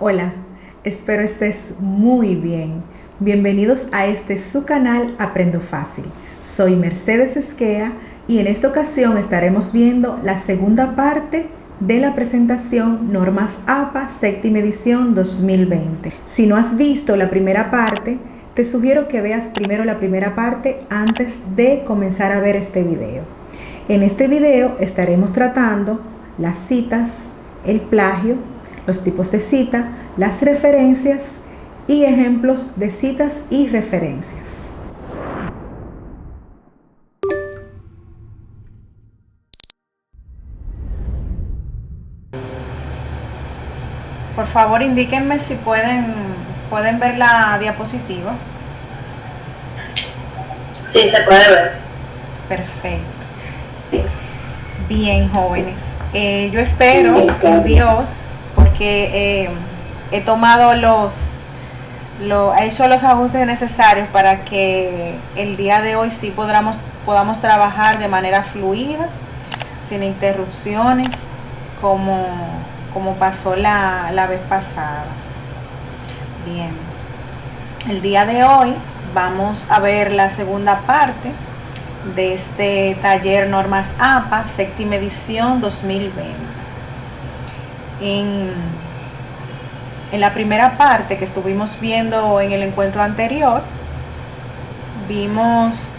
Hola, espero estés muy bien. Bienvenidos a su canal Aprendo Fácil. Soy Mercedes Esquea y en esta ocasión estaremos viendo la segunda parte de la presentación Normas APA séptima edición 2020. Si no has visto la primera parte, te sugiero que veas primero la primera parte antes de comenzar a ver este video. En este video estaremos tratando las citas, el plagio, los tipos de cita, las referencias y ejemplos de citas y referencias. Por favor, indíquenme si pueden ver la diapositiva. Sí, se puede ver. Perfecto. Bien, jóvenes. Yo espero en Dios, porque he tomado he hecho los ajustes necesarios para que el día de hoy sí podamos trabajar de manera fluida, sin interrupciones, como pasó la vez pasada. Bien. El día de hoy vamos a ver la segunda parte de este taller Normas APA, séptima edición 2020. En la primera parte que estuvimos viendo en el encuentro anterior, vimos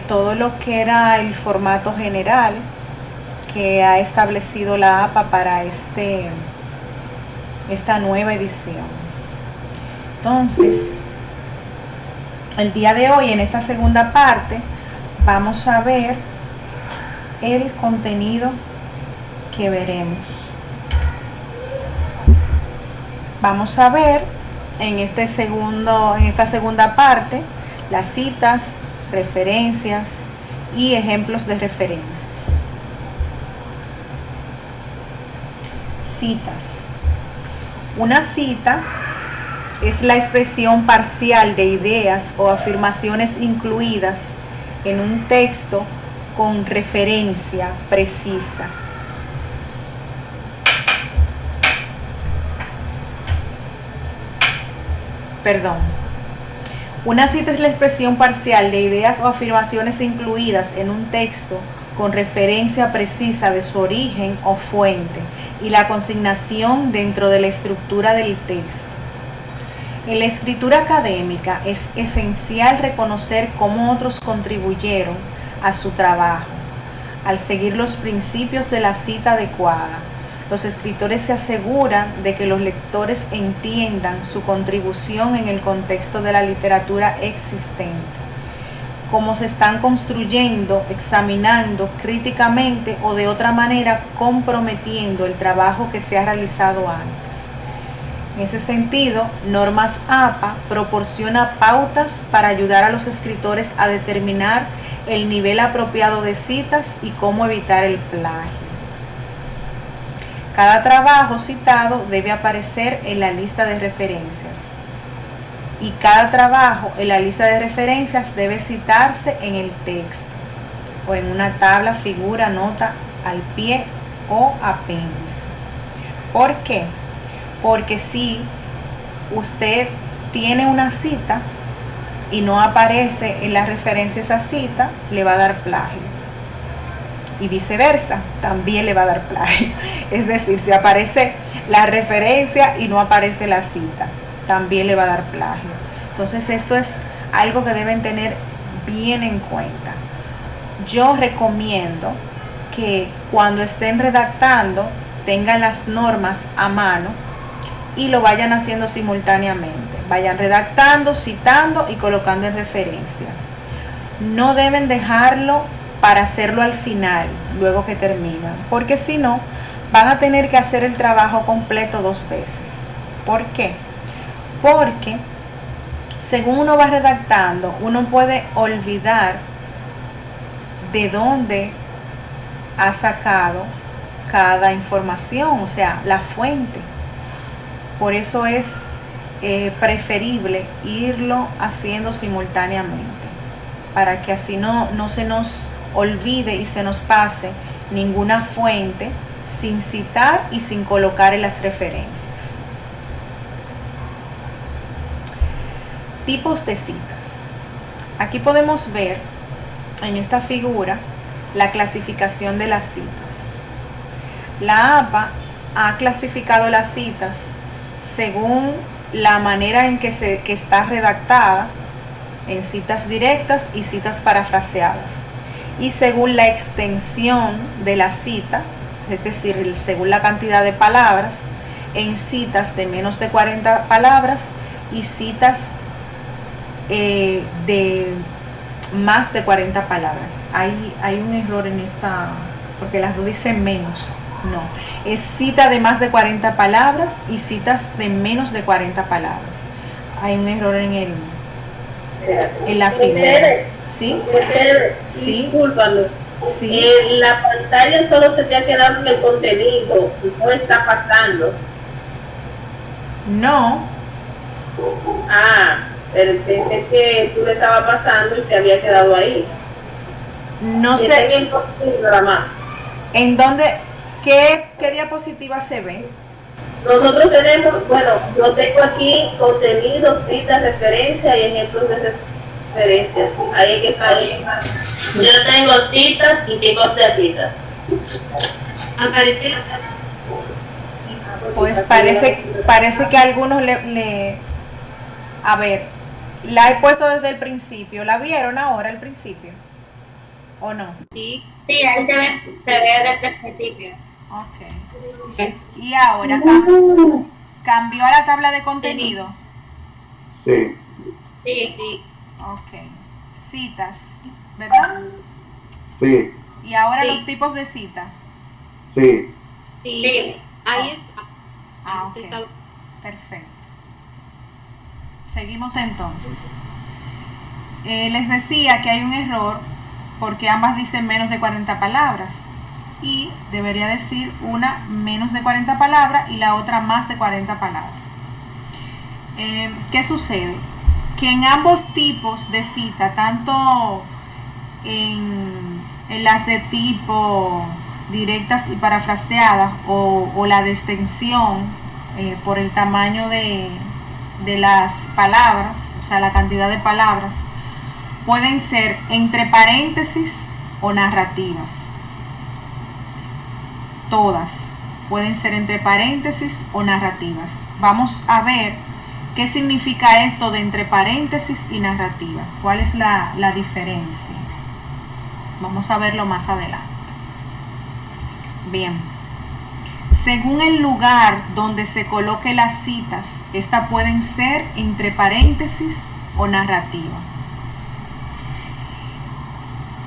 todo lo que era el formato general que ha establecido la APA para esta nueva edición. Entonces, el día de hoy, en esta segunda parte, vamos a ver el contenido que veremos. Vamos a ver en esta segunda parte las citas, referencias y ejemplos de referencias. Citas. Una cita es la expresión parcial de ideas o afirmaciones incluidas en un texto con referencia precisa. Una cita es la expresión parcial de ideas o afirmaciones incluidas en un texto con referencia precisa de su origen o fuente y la consignación dentro de la estructura del texto. En la escritura académica es esencial reconocer cómo otros contribuyeron a su trabajo. Al seguir los principios de la cita adecuada, los escritores se aseguran de que los lectores entiendan su contribución en el contexto de la literatura existente, cómo se están construyendo, examinando críticamente o de otra manera comprometiendo el trabajo que se ha realizado antes. En ese sentido, Normas APA proporciona pautas para ayudar a los escritores a determinar el nivel apropiado de citas y cómo evitar el plagio. Cada trabajo citado debe aparecer en la lista de referencias y cada trabajo en la lista de referencias debe citarse en el texto o en una tabla, figura, nota al pie o apéndice. ¿Por qué? Porque si usted tiene una cita y no aparece en la referencia esa cita, le va a dar plagio. Y viceversa, también le va a dar plagio. Es decir, si aparece la referencia y no aparece la cita, también le va a dar plagio. Entonces, esto es algo que deben tener bien en cuenta. Yo recomiendo que cuando estén redactando tengan las normas a mano y lo vayan haciendo simultáneamente. Vayan redactando, citando y colocando en referencia. No deben dejarlo para hacerlo al final, luego que terminan, porque si no, van a tener que hacer el trabajo completo 2 veces. ¿Por qué? Porque según uno va redactando, uno puede olvidar de dónde ha sacado cada información, o sea, la fuente. Por eso es preferible irlo haciendo simultáneamente, para que así no se nos olvide y se nos pase ninguna fuente sin citar y sin colocar en las referencias. Tipos de citas. Aquí podemos ver en esta figura la clasificación de las citas. La APA ha clasificado las citas según la manera en que está redactada, en citas directas y citas parafraseadas, y según la extensión de la cita, es decir, según la cantidad de palabras, en citas de menos de 40 palabras y citas de más de 40 palabras. Hay un error en esta, porque las dos dicen menos. No, es cita de más de 40 palabras y citas de menos de 40 palabras. Hay un error en la figura. ¿Sí? ¿Sí? Discúlpame. Sí. La pantalla solo se te ha quedado en el contenido, no está pasando. No. Pero pensé que tú le estaba pasando y se había quedado ahí. No sé. ¿En dónde? ¿Qué diapositiva se ve? Nosotros tenemos, bueno, yo tengo aquí contenidos, citas, referencias y ejemplos de referencias. Ahí es que está. Yo tengo citas y tipos de citas. Pues parece que a algunos a ver, la he puesto desde el principio. ¿La vieron ahora al principio? ¿O no? Sí, ahí se ve desde el principio. Ok. Y ahora cambió a la tabla de contenido. Sí. Sí. Ok. Citas, ¿verdad? Sí. Y ahora los tipos de cita. Sí. Ahí está. Ok. Perfecto. Seguimos entonces. Les decía que hay un error porque ambas dicen menos de 40 palabras y debería decir una menos de 40 palabras y la otra más de 40 palabras. ¿Qué sucede? Que en ambos tipos de cita, tanto en las de tipo directas y parafraseadas o la de extensión por el tamaño de las palabras, o sea, la cantidad de palabras, pueden ser entre paréntesis o narrativas. Todas pueden ser entre paréntesis o narrativas. Vamos a ver qué significa esto de entre paréntesis y narrativa. ¿Cuál es la diferencia? Vamos a verlo más adelante. Bien. Según el lugar donde se coloque las citas, estas pueden ser entre paréntesis o narrativa.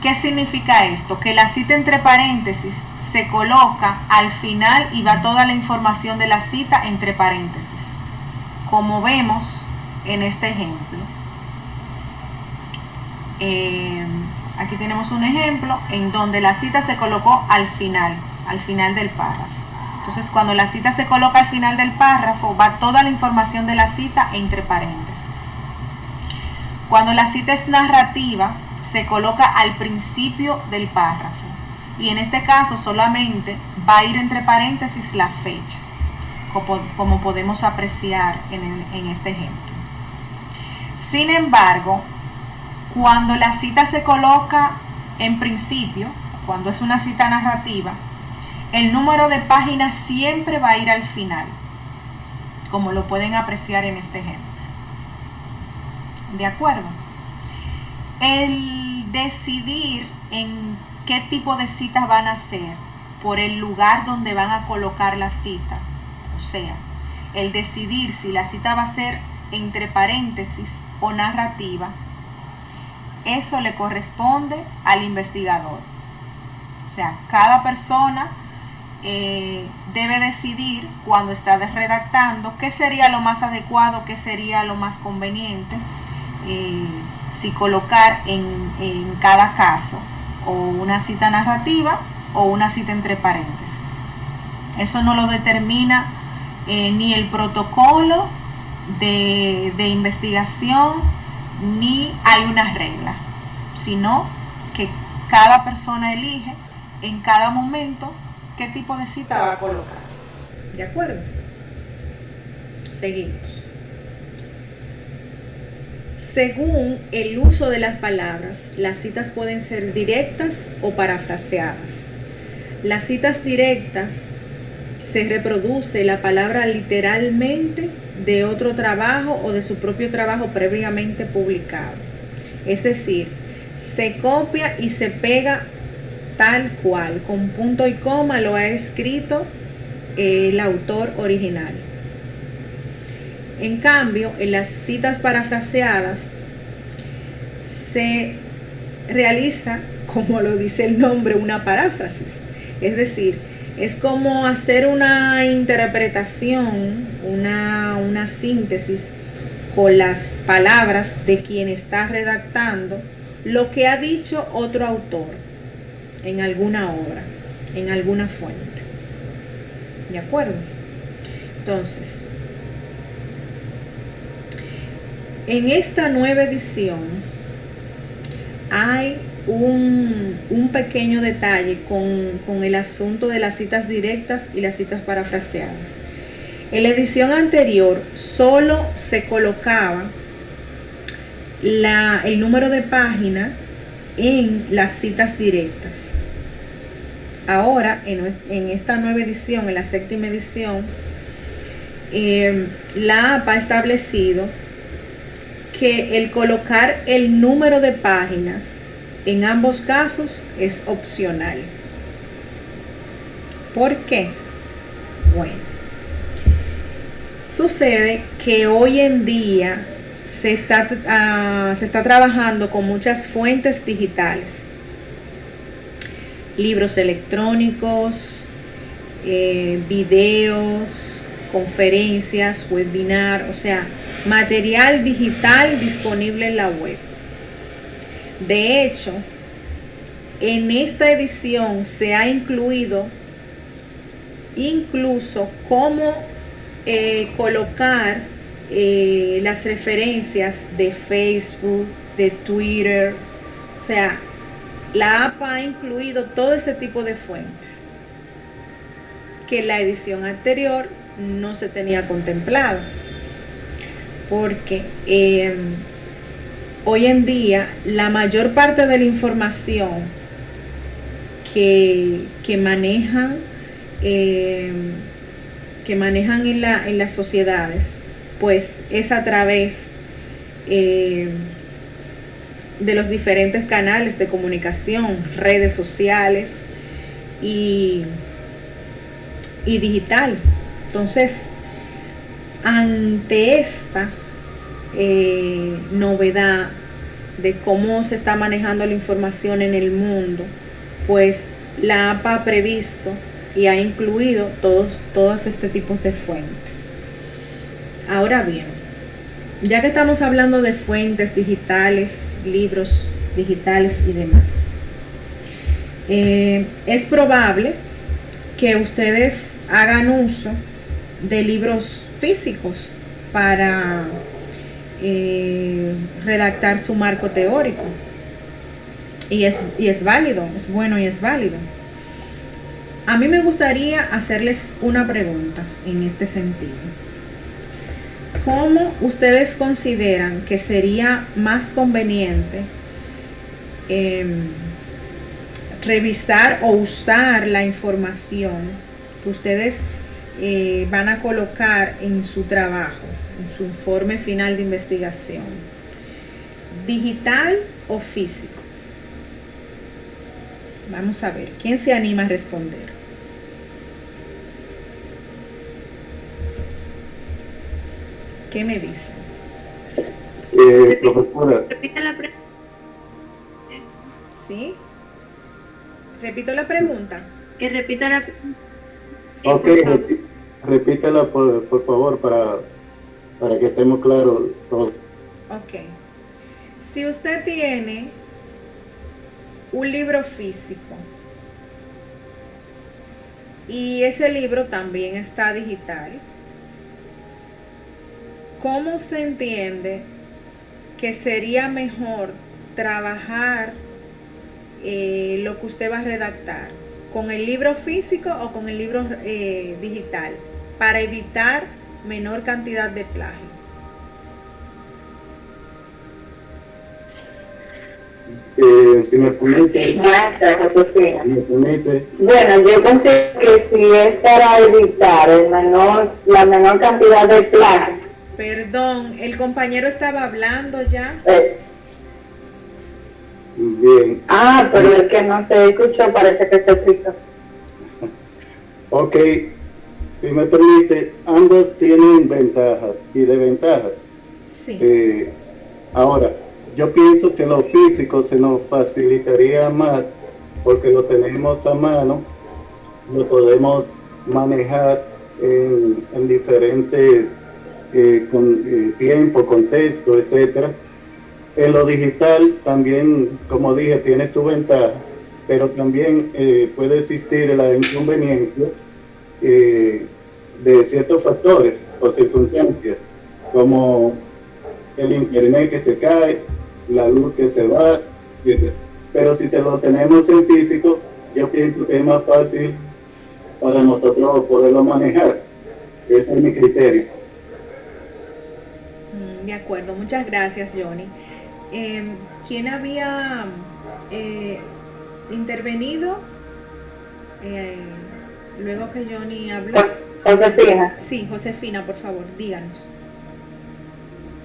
¿Qué significa esto? Que la cita entre paréntesis se coloca al final y va toda la información de la cita entre paréntesis, como vemos en este ejemplo. Aquí tenemos un ejemplo en donde la cita se colocó al final del párrafo. Entonces, cuando la cita se coloca al final del párrafo, va toda la información de la cita entre paréntesis. Cuando la cita es narrativa, se coloca al principio del párrafo. Y en este caso solamente va a ir entre paréntesis la fecha, como podemos apreciar en este ejemplo. Sin embargo, cuando la cita se coloca en principio, cuando es una cita narrativa, el número de páginas siempre va a ir al final, como lo pueden apreciar en este ejemplo. ¿De acuerdo? El decidir en qué tipo de citas van a ser por el lugar donde van a colocar la cita, o sea, el decidir si la cita va a ser entre paréntesis o narrativa, eso le corresponde al investigador. O sea, cada persona debe decidir cuando está redactando qué sería lo más adecuado, qué sería lo más conveniente, si colocar en cada caso o una cita narrativa o una cita entre paréntesis. Eso no lo determina ni el protocolo de investigación, ni hay una regla, sino que cada persona elige en cada momento qué tipo de cita va a colocar. ¿De acuerdo? Seguimos. Según el uso de las palabras, las citas pueden ser directas o parafraseadas. Las citas directas se reproduce la palabra literalmente de otro trabajo o de su propio trabajo previamente publicado. Es decir, se copia y se pega tal cual, con punto y coma lo ha escrito el autor original. En cambio, en las citas parafraseadas se realiza, como lo dice el nombre, una paráfrasis. Es decir, es como hacer una interpretación, una síntesis con las palabras de quien está redactando lo que ha dicho otro autor en alguna obra, en alguna fuente. ¿De acuerdo? Entonces, en esta nueva edición hay un pequeño detalle con el asunto de las citas directas y las citas parafraseadas. En la edición anterior solo se colocaba el número de página en las citas directas. Ahora, en esta nueva edición, en la séptima edición, la APA ha establecido que el colocar el número de páginas en ambos casos es opcional. ¿Por qué? Bueno, sucede que hoy en día se está trabajando con muchas fuentes digitales, libros electrónicos, videos, conferencias, webinar, o sea, material digital disponible en la web. De hecho, en esta edición se ha incluido incluso cómo colocar las referencias de Facebook, de Twitter. O sea, la APA ha incluido todo ese tipo de fuentes que en la edición anterior no se tenía contemplado, porque hoy en día la mayor parte de la información que manejan en las sociedades, pues es a través de los diferentes canales de comunicación, redes sociales y digital. Entonces, ante esta novedad de cómo se está manejando la información en el mundo, pues la APA ha previsto y ha incluido todos este tipo de fuentes. Ahora bien, ya que estamos hablando de fuentes digitales, libros digitales y demás, es probable que ustedes hagan uso de libros físicos para redactar su marco teórico, y es válido, es bueno y es válido. A mí me gustaría hacerles una pregunta en este sentido. ¿Cómo ustedes consideran que sería más conveniente revisar o usar la información que ustedes van a colocar en su trabajo, en su informe final de investigación? ¿Digital o físico? Vamos a ver, ¿quién se anima a responder? ¿Qué me dicen? Profesora. Repite la pregunta. ¿Sí? ¿Repito la pregunta? Que repita la pregunta. Sí, Ok, por favor. repítela por favor para que estemos claros todos. Ok. Si usted tiene un libro físico y ese libro también está digital, ¿cómo usted entiende que sería mejor trabajar lo que usted va a redactar? ¿Con el libro físico o con el libro digital? Para evitar menor cantidad de plagio. si me permite, Maestra Josefina. si me permite, Bueno, yo considero que si es para evitar la menor cantidad de plagio, Perdón, el compañero estaba hablando ya. bien, pero es que no se escuchó, parece que se escuchó. ok, si me permite, ambos tienen ventajas y desventajas. Sí. Ahora, yo pienso que lo físico se nos facilitaría más porque lo tenemos a mano, lo podemos manejar en diferentes tiempos, contexto, etcétera. En lo digital también, como dije, tiene su ventaja, pero también puede existir la inconveniencia de ciertos factores o circunstancias, como el internet que se cae, la luz que se va, pero si te lo tenemos en físico, yo pienso que es más fácil para nosotros poderlo manejar. Ese es mi criterio. De acuerdo, muchas gracias, Johnny. ¿Quién había intervenido luego que Johnny habló? Josefina. Sí, Josefina, por favor, díganos.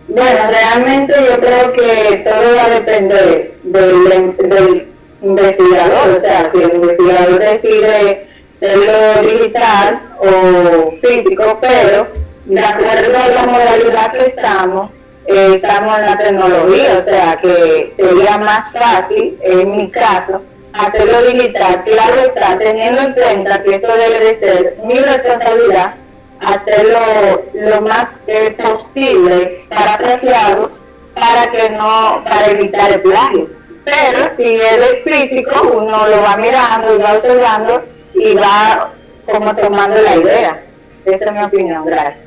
Bueno, realmente yo creo que todo va a depender del investigador, o sea, si el investigador decide hacerlo digital o físico, pero de acuerdo a la modalidad que estamos en la tecnología, o sea, que sería más fácil, en mi caso, hacerlo digital. Claro está, teniendo en cuenta que eso debe de ser mi responsabilidad, hacerlo lo más posible para apreciarlo, para evitar el plagio. Pero si es físico, uno lo va mirando y va observando y va como tomando la idea. Esa es mi opinión, gracias.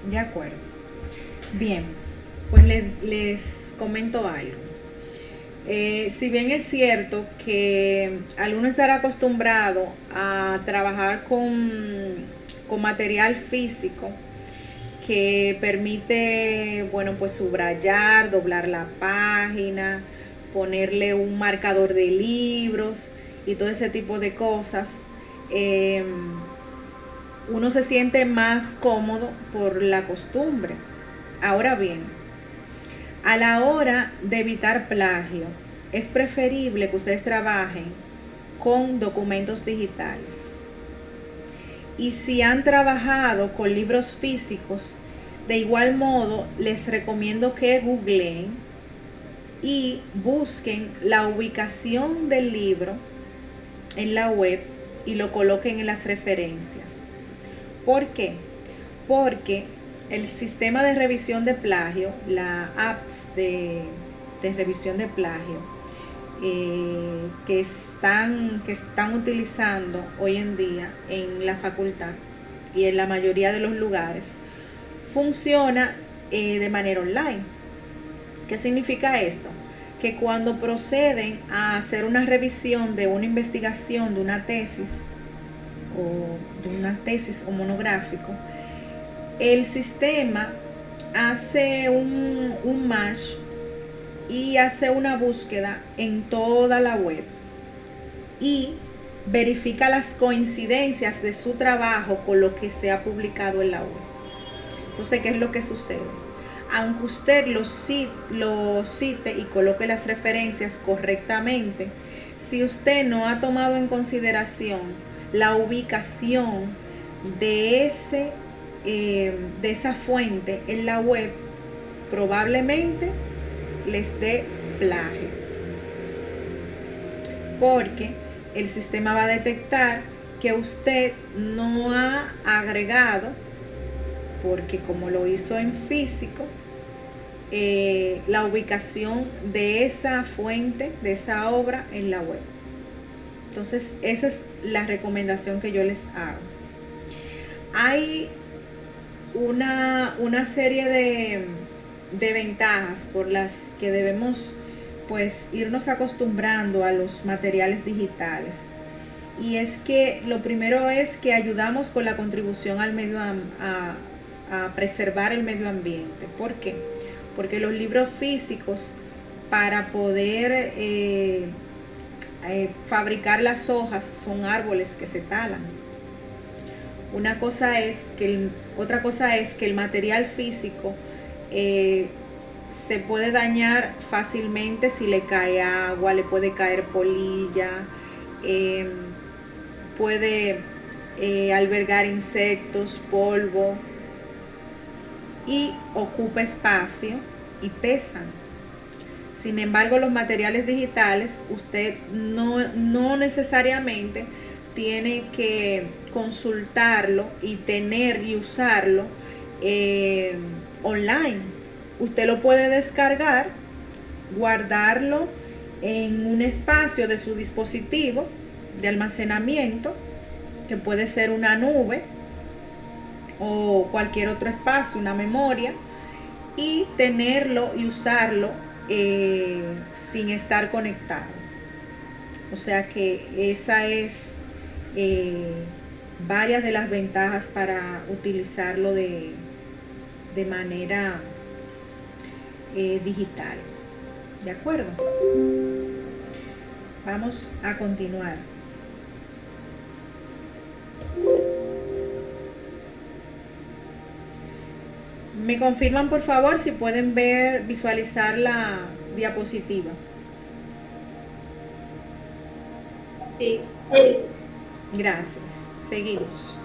De acuerdo. Bien, pues les comento algo. Si bien es cierto que alguno estará acostumbrado a trabajar con material físico que permite, bueno, pues subrayar, doblar la página, ponerle un marcador de libros y todo ese tipo de cosas, uno se siente más cómodo por la costumbre. Ahora bien, a la hora de evitar plagio, es preferible que ustedes trabajen con documentos digitales. Y si han trabajado con libros físicos, de igual modo les recomiendo que googleen y busquen la ubicación del libro en la web y lo coloquen en las referencias. ¿Por qué? Porque el sistema de revisión de plagio, las apps de revisión de plagio que están utilizando hoy en día en la facultad y en la mayoría de los lugares, funciona de manera online. ¿Qué significa esto? Que cuando proceden a hacer una revisión de una investigación, de una tesis o monográfico, el sistema hace un match y hace una búsqueda en toda la web y verifica las coincidencias de su trabajo con lo que se ha publicado en la web. Entonces, ¿qué es lo que sucede? Aunque usted lo cite y coloque las referencias correctamente, si usted no ha tomado en consideración la ubicación de esa fuente en la web, probablemente les dé plagio, porque el sistema va a detectar que usted no ha agregado, porque como lo hizo en físico, la ubicación de esa fuente, de esa obra en la web. Entonces, esa es la recomendación que yo les hago. Hay una serie de ventajas por las que debemos pues irnos acostumbrando a los materiales digitales, y es que lo primero es que ayudamos con la contribución al medio a preservar el medio ambiente. ¿Por qué? Porque los libros físicos para poder fabricar las hojas son árboles que se talan. Otra cosa es que el material físico se puede dañar fácilmente si le cae agua, le puede caer polilla, puede albergar insectos, polvo, y ocupa espacio y pesan. Sin embargo, los materiales digitales, usted no necesariamente tiene que consultarlo y tener y usarlo online. Usted lo puede descargar, guardarlo en un espacio de su dispositivo de almacenamiento, que puede ser una nube o cualquier otro espacio, una memoria, y tenerlo y usarlo sin estar conectado. O sea que esa es varias de las ventajas para utilizarlo de manera digital. ¿De acuerdo? Vamos a continuar. Me confirman, por favor, si pueden visualizar la diapositiva. Sí. Gracias. Seguimos.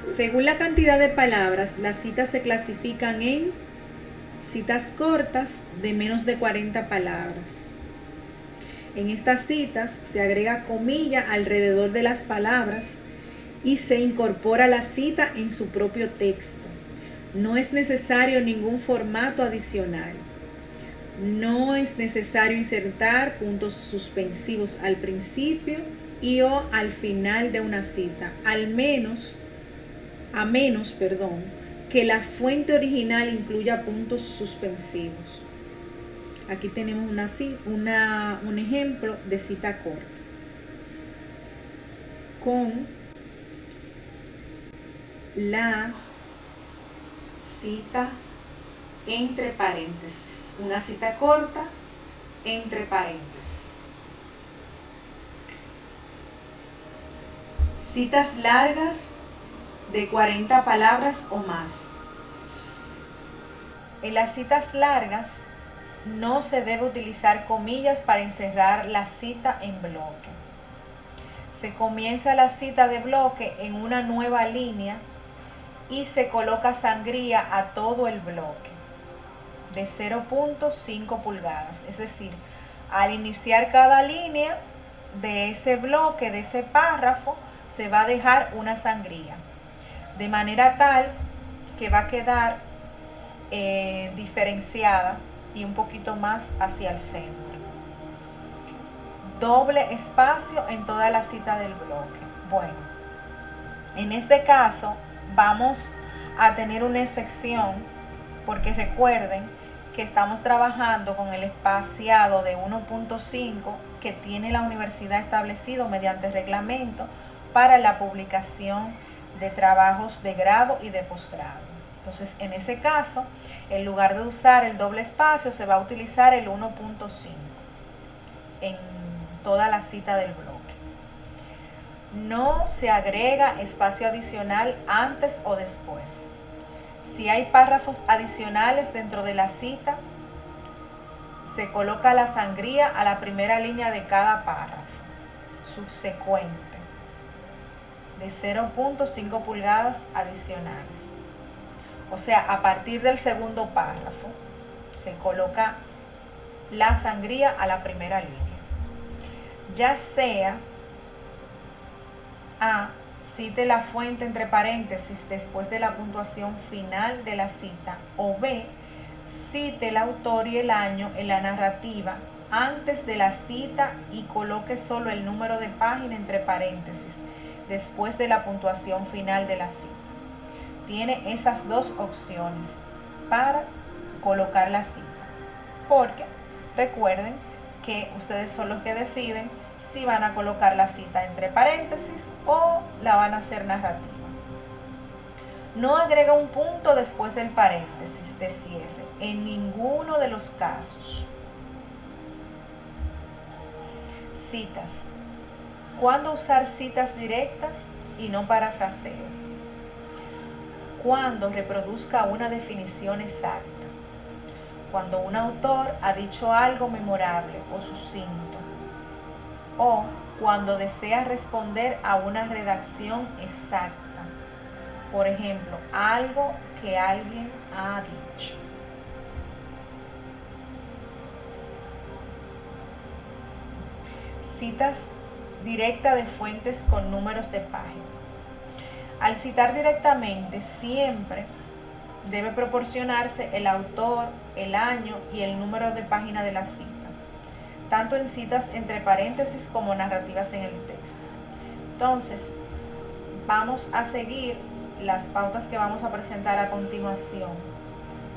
Según la cantidad de palabras, las citas se clasifican en citas cortas de menos de 40 palabras. En estas citas se agrega comilla alrededor de las palabras y se incorpora la cita en su propio texto. No es necesario ningún formato adicional. No es necesario insertar puntos suspensivos al principio y o al final de una cita, a menos que la fuente original incluya puntos suspensivos. Aquí tenemos un ejemplo de cita corta con la cita entre paréntesis, una cita corta entre paréntesis. Citas largas de 40 palabras o más. En las citas largas no se debe utilizar comillas para encerrar la cita en bloque. Se comienza la cita de bloque en una nueva línea y se coloca sangría a todo el bloque de 0.5 pulgadas. Es decir, al iniciar cada línea de ese bloque, de ese párrafo, se va a dejar una sangría, de manera tal que va a quedar diferenciada y un poquito más hacia el centro. Doble espacio en toda la cita del bloque. Bueno, en este caso vamos a tener una excepción, porque recuerden que estamos trabajando con el espaciado de 1.5 que tiene la universidad establecido mediante reglamento para la publicación de trabajos de grado y de posgrado. Entonces, en ese caso, en lugar de usar el doble espacio, se va a utilizar el 1.5 en toda la cita del bloque. No se agrega espacio adicional antes o después. Si hay párrafos adicionales dentro de la cita, se coloca la sangría a la primera línea de cada párrafo subsecuente de 0.5 pulgadas adicionales. O sea, a partir del segundo párrafo se coloca la sangría a la primera línea. Ya sea A, cite la fuente entre paréntesis después de la puntuación final de la cita, o B, cite el autor y el año en la narrativa antes de la cita y coloque solo el número de página entre paréntesis después de la puntuación final de la cita. Tiene esas dos opciones para colocar la cita, porque recuerden que ustedes son los que deciden si van a colocar la cita entre paréntesis o la van a hacer narrativa. No agrega un punto después del paréntesis de cierre en ninguno de los casos. Citas. ¿Cuándo usar citas directas y no parafraseo? Cuando reproduzca una definición exacta. Cuando un autor ha dicho algo memorable o sucinto. O cuando desea responder a una redacción exacta. Por ejemplo, algo que alguien ha dicho. Citas directas de fuentes con números de página. Al citar directamente, siempre debe proporcionarse el autor, el año y el número de página de la cita, tanto en citas entre paréntesis como narrativas en el texto. Entonces, vamos a seguir las pautas que vamos a presentar a continuación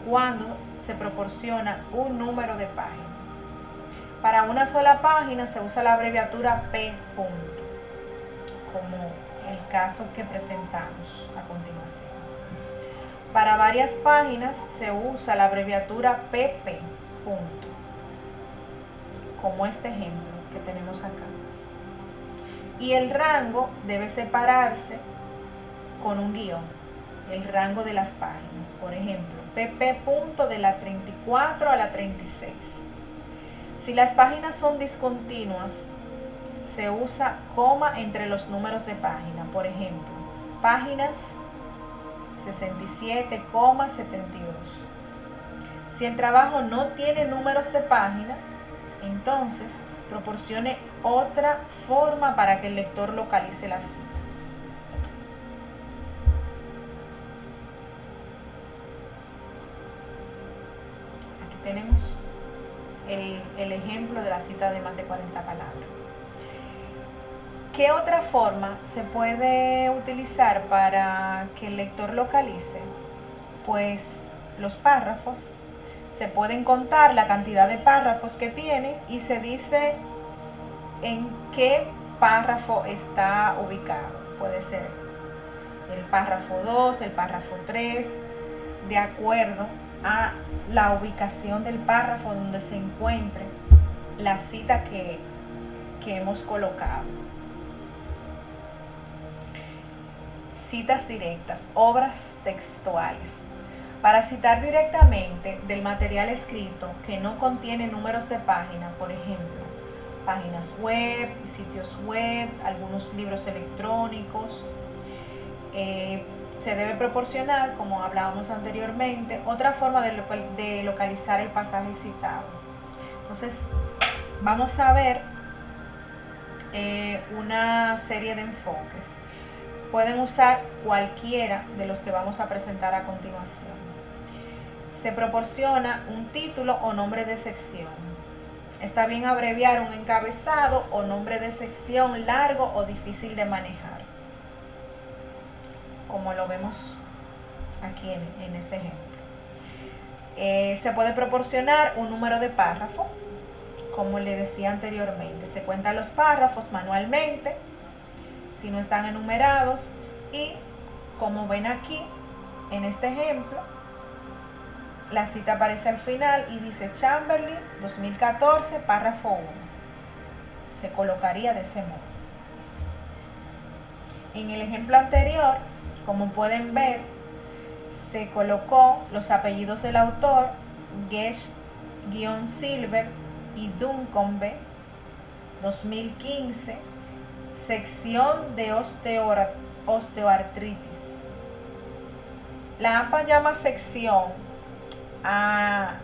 cuando se proporciona un número de página. Para una sola página se usa la abreviatura P. como el caso que presentamos a continuación. Para varias páginas se usa la abreviatura PP. Como este ejemplo que tenemos acá. Y el rango debe separarse con un guión, el rango de las páginas. Por ejemplo, PP. de la 34 a la 36. Si las páginas son discontinuas, se usa coma entre los números de página. Por ejemplo, páginas 67,72. Si el trabajo no tiene números de página, entonces proporcione otra forma para que el lector localice la cita. Aquí tenemos el ejemplo de la cita de más de 40 palabras. ¿Qué otra forma se puede utilizar para que el lector localice? Pues los párrafos. Se pueden contar la cantidad de párrafos que tiene y se dice en qué párrafo está ubicado. Puede ser el párrafo 2, el párrafo 3, de acuerdo a la ubicación del párrafo donde se encuentre la cita que hemos colocado. Citas directas, obras textuales. Para citar directamente del material escrito que no contiene números de página, por ejemplo, páginas web, sitios web, algunos libros electrónicos, se debe proporcionar, como hablábamos anteriormente, otra forma de localizar el pasaje citado. Entonces, vamos a ver una serie de enfoques. Pueden usar cualquiera de los que vamos a presentar a continuación. Se proporciona un título o nombre de sección. Está bien abreviar un encabezado o nombre de sección largo o difícil de manejar, como lo vemos aquí en este ejemplo. Se puede proporcionar un número de párrafo, como le decía anteriormente. Se cuentan los párrafos manualmente, si no están enumerados, y como ven aquí en este ejemplo, la cita aparece al final y dice Chamberlain 2014 párrafo 1. Se colocaría de ese modo. En el ejemplo anterior, como pueden ver, se colocó los apellidos del autor, Gesh-Silver y Duncombe, 2015, sección de osteoartritis. La APA llama sección a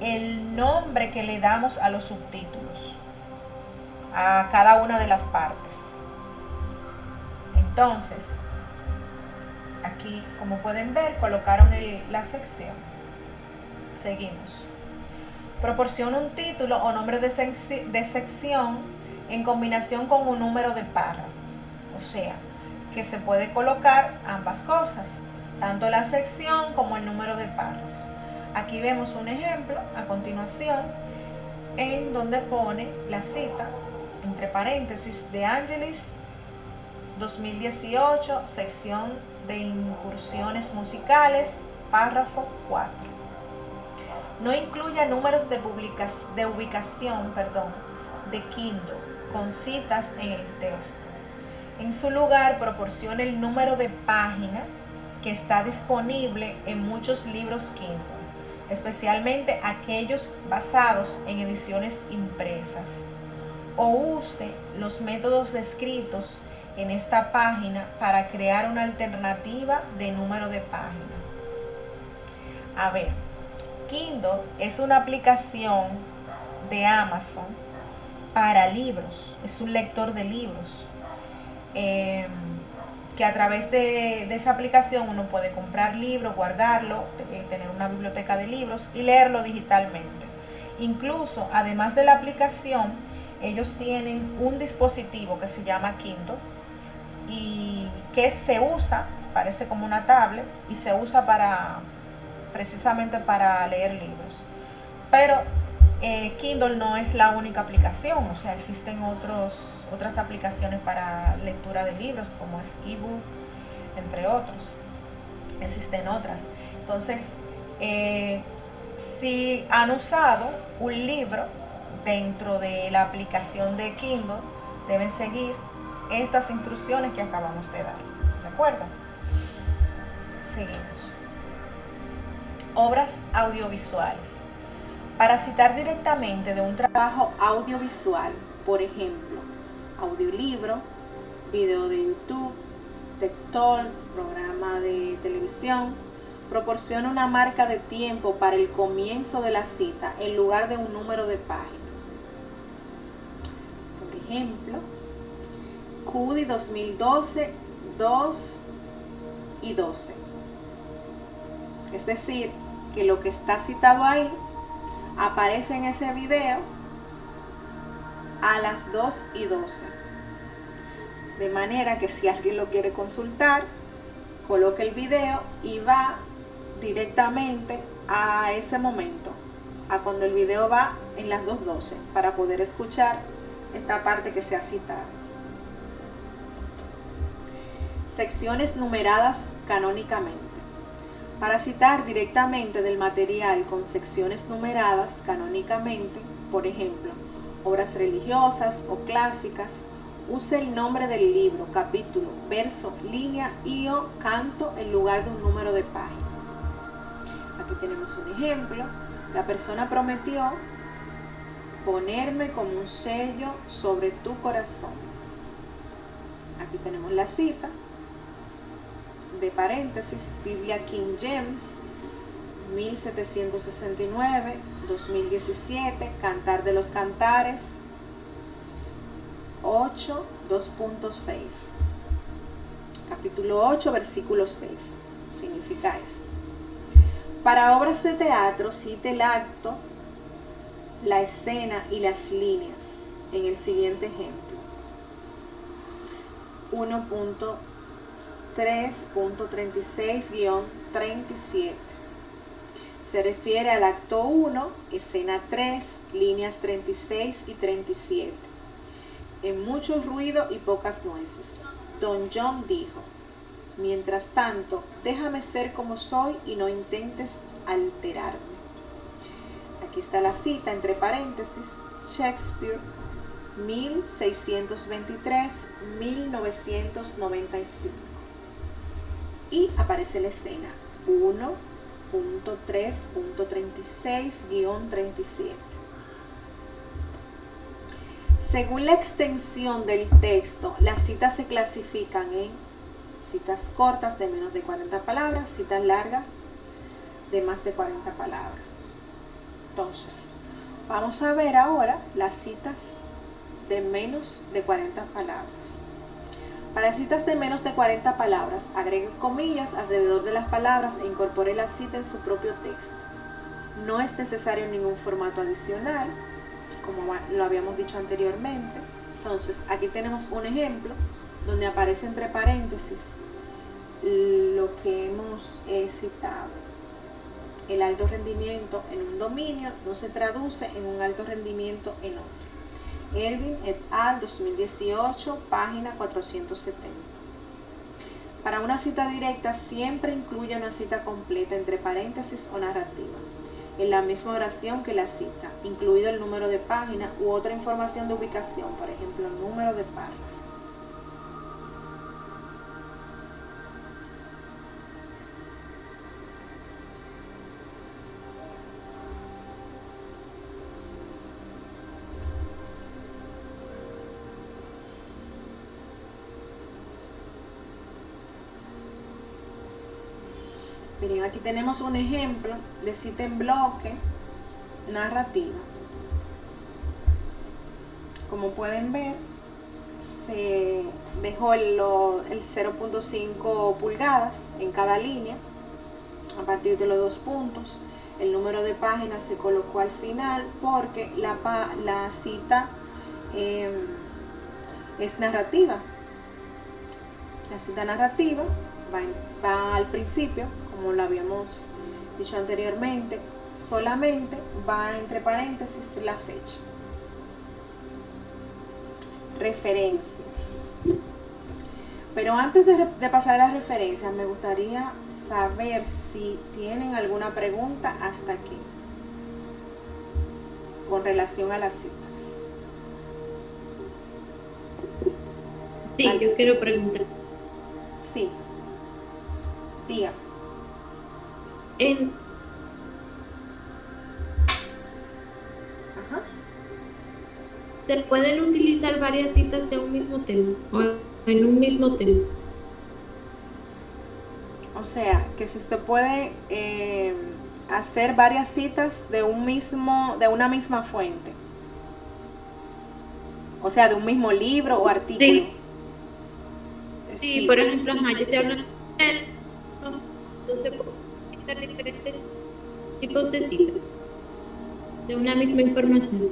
el nombre que le damos a los subtítulos, a cada una de las partes. Entonces, aquí, como pueden ver, colocaron la sección. Seguimos. Proporciona un título o nombre de sección en combinación con un número de párrafo. O sea, que se puede colocar ambas cosas, tanto la sección como el número de párrafos. Aquí vemos un ejemplo a continuación en donde pone la cita, entre paréntesis, de Angelis 2018, sección de incursiones musicales, párrafo 4. No incluya números de ubicación de Kindle con citas en el texto. En su lugar, proporcione el número de página que está disponible en muchos libros Kindle, especialmente aquellos basados en ediciones impresas, o use los métodos descritos en esta página para crear una alternativa de número de página. A ver, Kindle es una aplicación de Amazon para libros, es un lector de libros, que a través de esa aplicación uno puede comprar libros, guardarlo, tener una biblioteca de libros y leerlo digitalmente. Incluso, además de la aplicación, ellos tienen un dispositivo que se llama Kindle y que se usa, parece como una tablet, y se usa precisamente para leer libros. Pero Kindle no es la única aplicación, o sea, existen otras aplicaciones para lectura de libros, como es ebook, entre otros. Existen otras. Entonces, si han usado un libro dentro de la aplicación de Kindle, deben seguir estas instrucciones que acabamos de dar. ¿De acuerdo? Seguimos. Obras audiovisuales. Para citar directamente de un trabajo audiovisual, por ejemplo, audiolibro, video de YouTube, lector, programa de televisión, proporciona una marca de tiempo para el comienzo de la cita en lugar de un número de página. Por ejemplo, CUDI 2012, 2 y 12. Es decir, que lo que está citado ahí aparece en ese video a las 2 y 12. De manera que si alguien lo quiere consultar, coloque el video y va directamente a ese momento, a cuando el video va en las 2:12, para poder escuchar esta parte que se ha citado. Secciones numeradas canónicamente. Para citar directamente del material con secciones numeradas canónicamente, por ejemplo, obras religiosas o clásicas, use el nombre del libro, capítulo, verso, línea y o canto en lugar de un número de página. Aquí tenemos un ejemplo. La persona prometió ponerme como un sello sobre tu corazón. Aquí tenemos la cita. De paréntesis, Biblia King James, 1769, 2017, Cantar de los Cantares, 8, 2.6. Capítulo 8, versículo 6. Significa esto. Para obras de teatro, cite el acto, la escena y las líneas en el siguiente ejemplo. 1.3.36-37. Se refiere al acto 1, escena 3, líneas 36 y 37. En mucho ruido y pocas nueces. Don John dijo: mientras tanto, déjame ser como soy y no intentes alterarme. Aquí está la cita entre paréntesis, Shakespeare, 1623-1995. Y aparece la escena 1.3.36-37. Según la extensión del texto, las citas se clasifican en citas cortas de menos de 40 palabras, citas largas de más de 40 palabras. Entonces, vamos a ver ahora las citas de menos de 40 palabras. Para citas de menos de 40 palabras, agregue comillas alrededor de las palabras e incorpore la cita en su propio texto. No es necesario ningún formato adicional, como lo habíamos dicho anteriormente. Entonces, aquí tenemos un ejemplo donde aparece entre paréntesis lo que hemos citado. El alto rendimiento en un dominio no se traduce en un alto rendimiento en otro. Ervin et al. 2018, página 470. Para una cita directa, siempre incluye una cita completa entre paréntesis o narrativa. en la misma oración que la cita, incluido el número de página u otra información de ubicación, por ejemplo, número de párrafo. Miren, aquí tenemos un ejemplo de cita en bloque narrativa. Como pueden ver, se dejó el 0.5 pulgadas en cada línea a partir de los 2 puntos. El número de páginas se colocó al final porque la cita es narrativa. La cita narrativa va al principio, como lo habíamos dicho anteriormente, solamente va entre paréntesis la fecha. Referencias. Pero antes de pasar a las referencias, me gustaría saber si tienen alguna pregunta hasta aquí con relación a las citas. Sí, yo quiero preguntar. Sí. Dígame. Ajá. ¿Se pueden utilizar varias citas de un mismo tema o en un mismo tema? O sea, que si usted puede hacer varias citas de una misma fuente. O sea, de un mismo libro o artículo. Sí, por ejemplo, yo estoy hablando de entonces puedo citar diferentes tipos de citas de una misma información.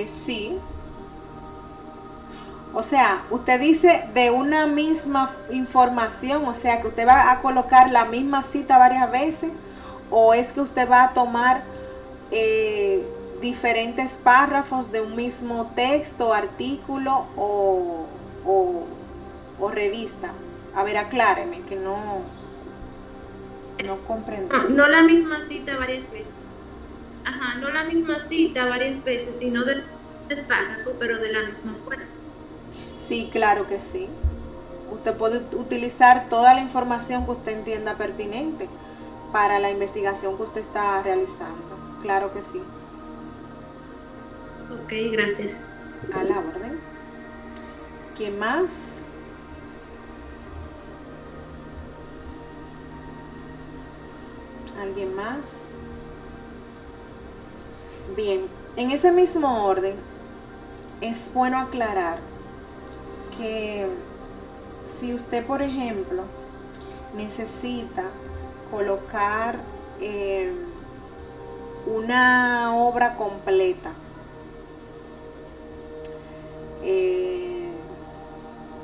Sí. O sea, usted dice de una misma información, o sea, que usted va a colocar la misma cita varias veces, o es que usted va a tomar diferentes párrafos de un mismo texto, artículo o revista. A ver, acláreme, que no comprendo. No la misma cita varias veces. Ajá, no la misma cita varias veces, sino de párrafos, pero de la misma fuente. Sí, claro que sí. Usted puede utilizar toda la información que usted entienda pertinente para la investigación que usted está realizando. Claro que sí. Ok, gracias. A la orden. ¿Quién más? ¿Alguien más? Bien, en ese mismo orden es bueno aclarar que si usted, por ejemplo, necesita colocar una obra completa,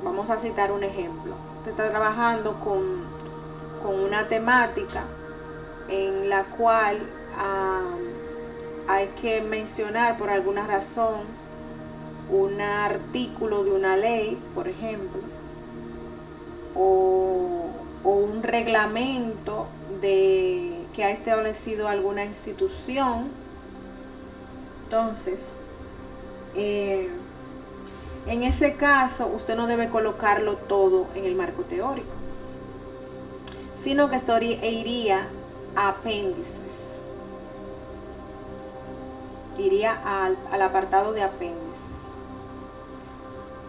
vamos a citar un ejemplo. Usted está trabajando con una temática en la cual hay que mencionar por alguna razón un artículo de una ley, por ejemplo, o un reglamento que ha establecido alguna institución. Entonces, en ese caso, usted no debe colocarlo todo en el marco teórico, sino que esto iría a apéndices. Iría al apartado de apéndices.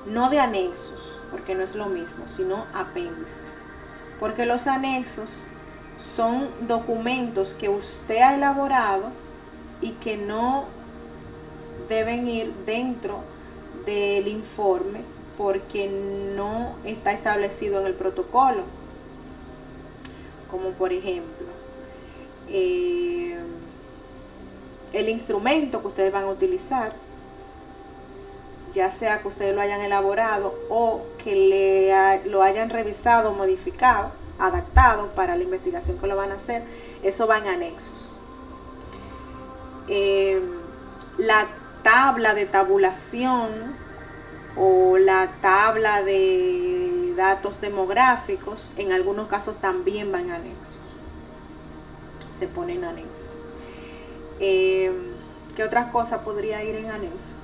No de anexos, porque no es lo mismo, sino apéndices. Porque los anexos son documentos que usted ha elaborado y que no deben ir dentro del informe porque no está establecido en el protocolo. Como por ejemplo, el instrumento que ustedes van a utilizar, ya sea que ustedes lo hayan elaborado o que lo hayan revisado, modificado, adaptado para la investigación que lo van a hacer, eso va en anexos. La tabla de tabulación o la tabla de datos demográficos en algunos casos también van en anexos. se ponen anexos. ¿Qué otras cosas podría ir en anexo?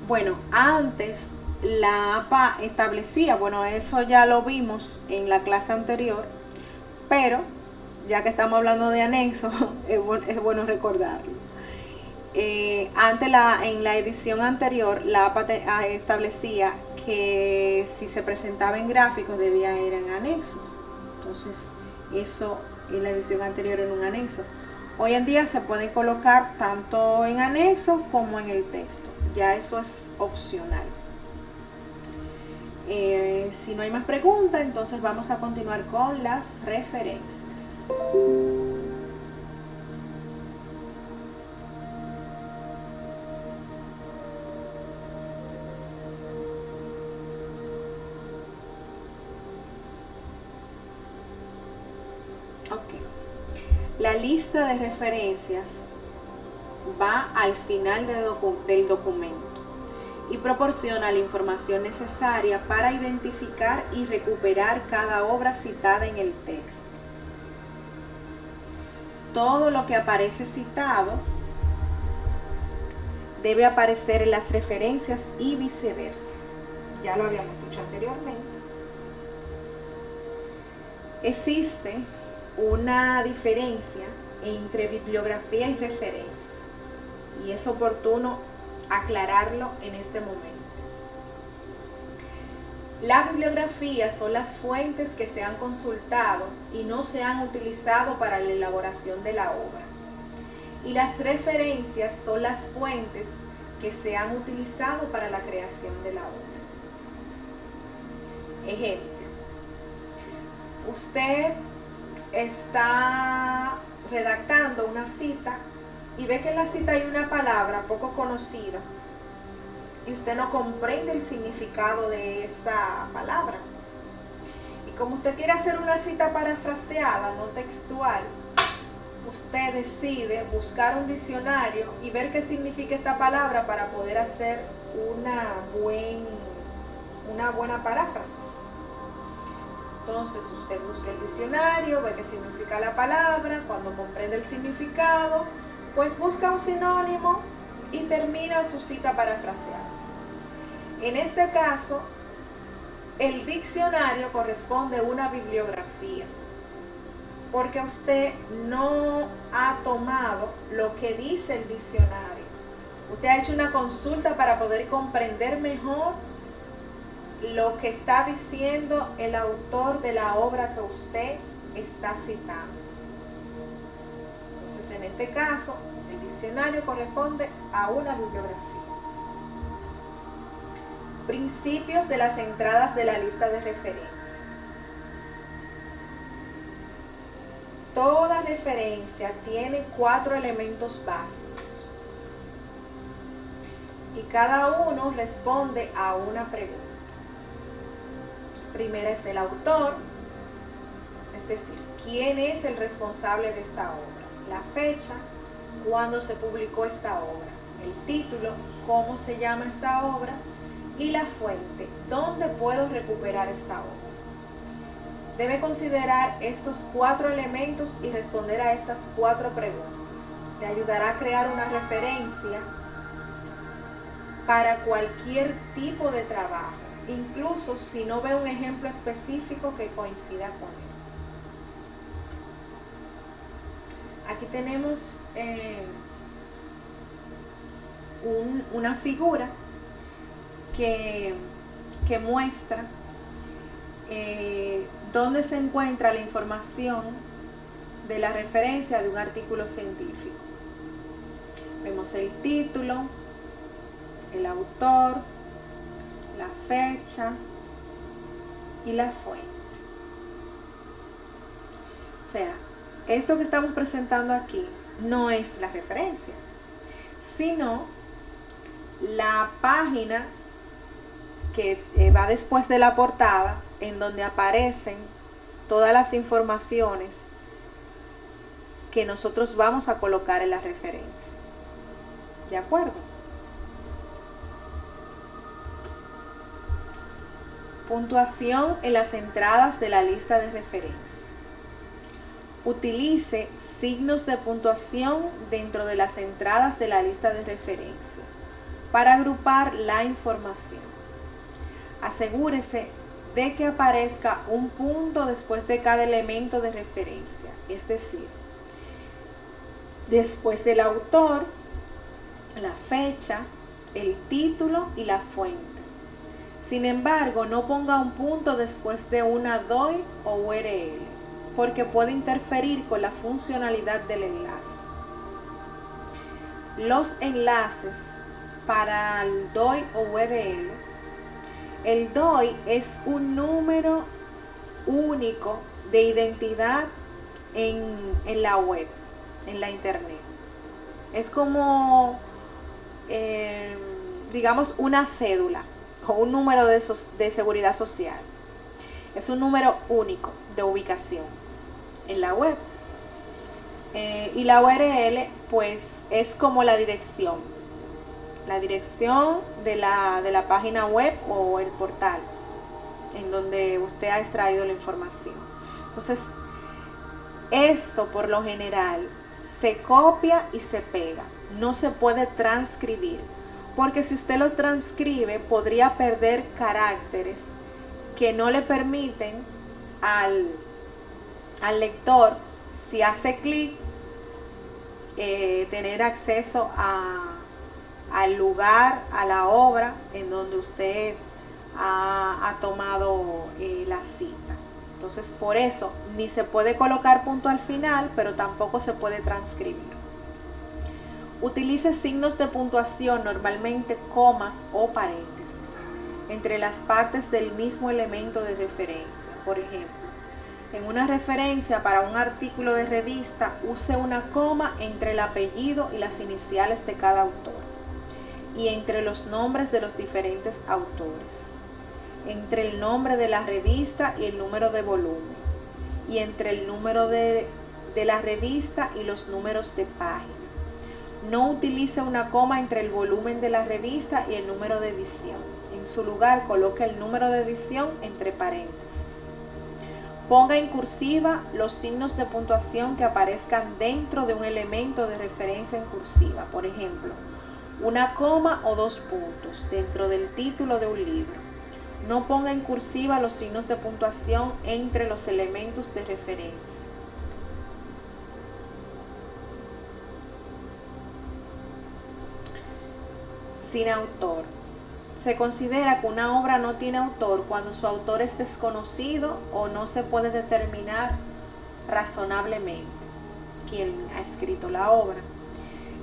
Bueno, antes la APA establecía, bueno, eso ya lo vimos en la clase anterior, pero ya que estamos hablando de anexo, es bueno recordarlo. Antes en la edición anterior, la APA establecía que si se presentaba en gráficos debía ir en anexos. Entonces, eso en la edición anterior era un anexo. Hoy en día se puede colocar tanto en anexo como en el texto. Ya eso es opcional. Si no hay más preguntas, entonces vamos a continuar con las referencias. La lista de referencias va al final del documento y proporciona la información necesaria para identificar y recuperar cada obra citada en el texto. Todo lo que aparece citado debe aparecer en las referencias y viceversa. Ya lo habíamos dicho anteriormente. Existe una diferencia entre bibliografía y referencias y es oportuno aclararlo en este momento. Las bibliografías son las fuentes que se han consultado y no se han utilizado para la elaboración de la obra, y las referencias son las fuentes que se han utilizado para la creación de la obra. Ejemplo: usted está redactando una cita y ve que en la cita hay una palabra poco conocida y usted no comprende el significado de esa palabra. Y como usted quiere hacer una cita parafraseada, no textual, usted decide buscar un diccionario y ver qué significa esta palabra para poder hacer una buena paráfrasis. Entonces usted busca el diccionario, ve qué significa la palabra, cuando comprende el significado, pues busca un sinónimo y termina su cita parafraseada. En este caso, el diccionario corresponde a una bibliografía, porque usted no ha tomado lo que dice el diccionario. Usted ha hecho una consulta para poder comprender mejor lo que está diciendo el autor de la obra que usted está citando. Entonces, en este caso, el diccionario corresponde a una bibliografía. Principios de las entradas de la lista de referencia. Toda referencia tiene 4 elementos básicos y cada uno responde a una pregunta. Primera es el autor, es decir, quién es el responsable de esta obra, la fecha, cuándo se publicó esta obra, el título, cómo se llama esta obra, y la fuente, dónde puedo recuperar esta obra. Debe considerar estos 4 elementos y responder a estas 4 preguntas. Le ayudará a crear una referencia para cualquier tipo de trabajo, incluso si no ve un ejemplo específico que coincida con él. Aquí tenemos una figura que muestra dónde se encuentra la información de la referencia de un artículo científico. Vemos el título, el autor, la fecha y la fuente. O sea, esto que estamos presentando aquí no es la referencia, sino la página que va después de la portada, en donde aparecen todas las informaciones que nosotros vamos a colocar en la referencia. ¿De acuerdo? Puntuación en las entradas de la lista de referencia. Utilice signos de puntuación dentro de las entradas de la lista de referencia para agrupar la información. Asegúrese de que aparezca un punto después de cada elemento de referencia, es decir, después del autor, la fecha, el título y la fuente. Sin embargo, no ponga un punto después de una DOI o URL, porque puede interferir con la funcionalidad del enlace. Los enlaces para el DOI o URL. El DOI es un número único de identidad en la web, en la internet. Es como, digamos, una cédula o un número de seguridad social. Es un número único de ubicación en la web. Y la URL, pues, es como la dirección de la página web o el portal en donde usted ha extraído la información. Entonces, esto por lo general se copia y se pega, no se puede transcribir, porque si usted lo transcribe podría perder caracteres que no le permiten al lector, si hace clic, tener acceso al lugar, a la obra en donde usted ha tomado la cita. Entonces, por eso, ni se puede colocar punto al final, pero tampoco se puede transcribir. Utilice signos de puntuación, normalmente comas o paréntesis, entre las partes del mismo elemento de referencia. Por ejemplo, en una referencia para un artículo de revista, use una coma entre el apellido y las iniciales de cada autor, y entre los nombres de los diferentes autores, entre el nombre de la revista y el número de volumen, y entre el número de la revista y los números de página. No utilice una coma entre el volumen de la revista y el número de edición. En su lugar, coloque el número de edición entre paréntesis. Ponga en cursiva los signos de puntuación que aparezcan dentro de un elemento de referencia en cursiva. Por ejemplo, una coma o 2 puntos dentro del título de un libro. No ponga en cursiva los signos de puntuación entre los elementos de referencia. Sin autor. Se considera que una obra no tiene autor cuando su autor es desconocido o no se puede determinar razonablemente quién ha escrito la obra.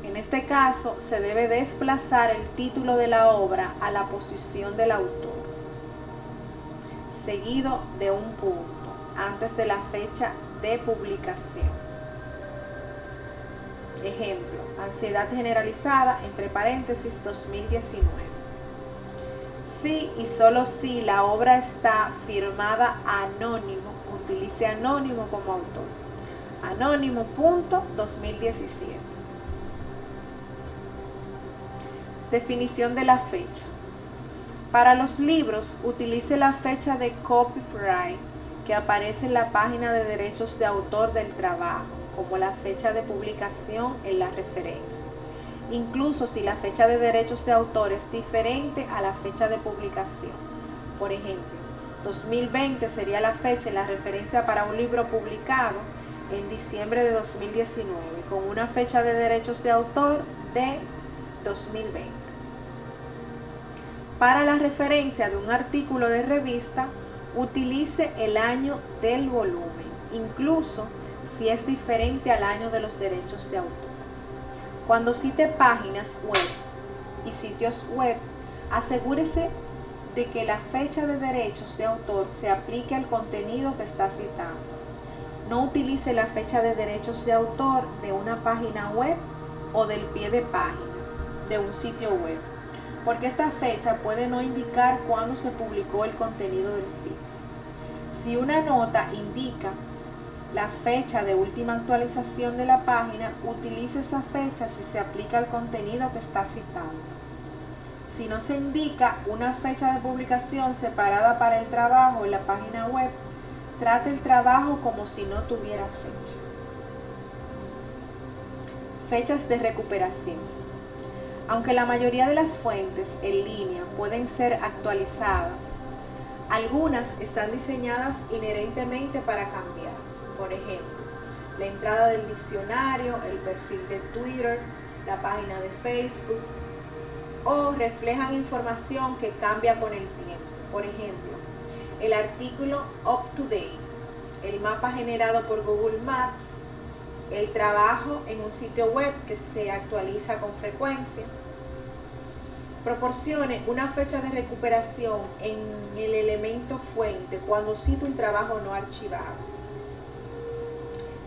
En este caso, se debe desplazar el título de la obra a la posición del autor, seguido de un punto antes de la fecha de publicación. Ejemplo, Ansiedad generalizada, entre paréntesis, 2019. Si y solo si la obra está firmada anónimo, utilice anónimo como autor. Anónimo, punto, 2017. Definición de la fecha. Para los libros, utilice la fecha de copyright que aparece en la página de derechos de autor del trabajo, como la fecha de publicación en la referencia, incluso si la fecha de derechos de autor es diferente a la fecha de publicación. Por ejemplo, 2020 sería la fecha en la referencia para un libro publicado en diciembre de 2019, con una fecha de derechos de autor de 2020. Para la referencia de un artículo de revista, utilice el año del volumen, incluso si es diferente al año de los derechos de autor. Cuando cite páginas web y sitios web, asegúrese de que la fecha de derechos de autor se aplique al contenido que está citando. No utilice la fecha de derechos de autor de una página web o del pie de página de un sitio web, porque esta fecha puede no indicar cuándo se publicó el contenido del sitio. Si una nota indica la fecha de última actualización de la página, utilice esa fecha si se aplica al contenido que está citando. Si no se indica una fecha de publicación separada para el trabajo en la página web, Trate el trabajo como si no tuviera fecha. Fechas de recuperación. Aunque la mayoría de las fuentes en línea pueden ser actualizadas, algunas están diseñadas inherentemente para cambiar. Por ejemplo, la entrada del diccionario, el perfil de Twitter, la página de Facebook, o reflejan información que cambia con el tiempo. Por ejemplo, el artículo Up to Date, el mapa generado por Google Maps, el trabajo en un sitio web que se actualiza con frecuencia. Proporcione una fecha de recuperación en el elemento fuente cuando cita un trabajo no archivado.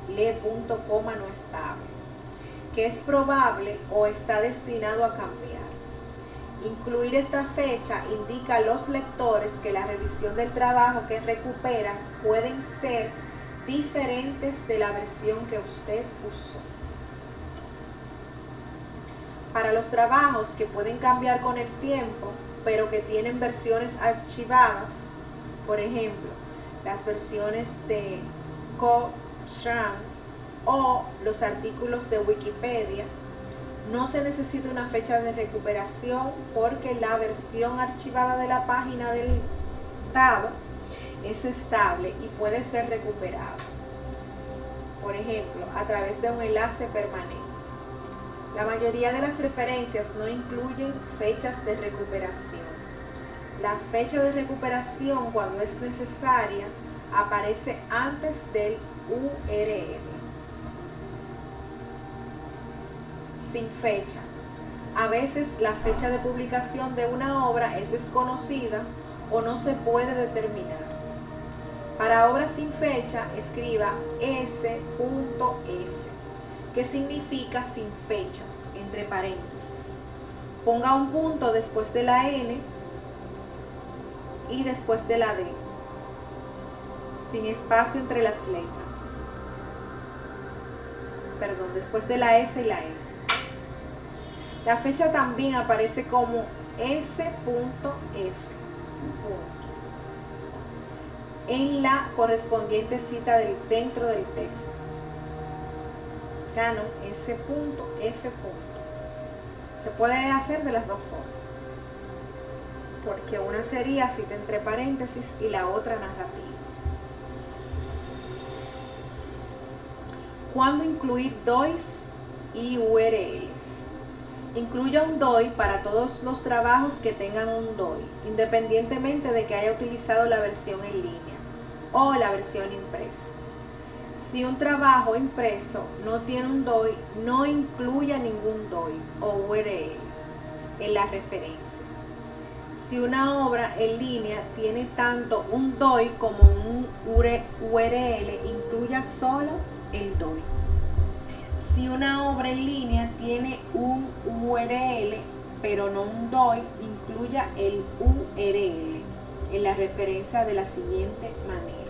Lee punto coma no estable, que es probable o está destinado a cambiar. Incluir esta fecha indica a los lectores que la revisión del trabajo que recuperan pueden ser diferentes de la versión que usted usó. Para los trabajos que pueden cambiar con el tiempo, pero que tienen versiones archivadas, por ejemplo, las versiones de Cochrane o los artículos de Wikipedia, no se necesita una fecha de recuperación porque la versión archivada de la página del dado es estable y puede ser recuperada, por ejemplo, a través de un enlace permanente. La mayoría de las referencias no incluyen fechas de recuperación. La fecha de recuperación, cuando es necesaria, aparece antes del URL. Sin fecha. A veces la fecha de publicación de una obra es desconocida o no se puede determinar. Para obras sin fecha, escriba S.F, que significa sin fecha, entre paréntesis. Ponga un punto después de la N y después de la D, sin espacio entre las letras. Perdón, después de la S y la F. La fecha también aparece como S.F en la correspondiente cita dentro del texto. Canon S.F. Se puede hacer de las dos formas, porque una sería cita entre paréntesis y la otra narrativa. ¿Cuándo incluir DOIs y URLs? Incluya un DOI para todos los trabajos que tengan un DOI, independientemente de que haya utilizado la versión en línea o la versión impresa. Si un trabajo impreso no tiene un DOI, no incluya ningún DOI o URL en la referencia. Si una obra en línea tiene tanto un DOI como un URL, incluya solo el DOI. Si una obra en línea tiene un URL pero no un DOI, incluya el URL en la referencia de la siguiente manera.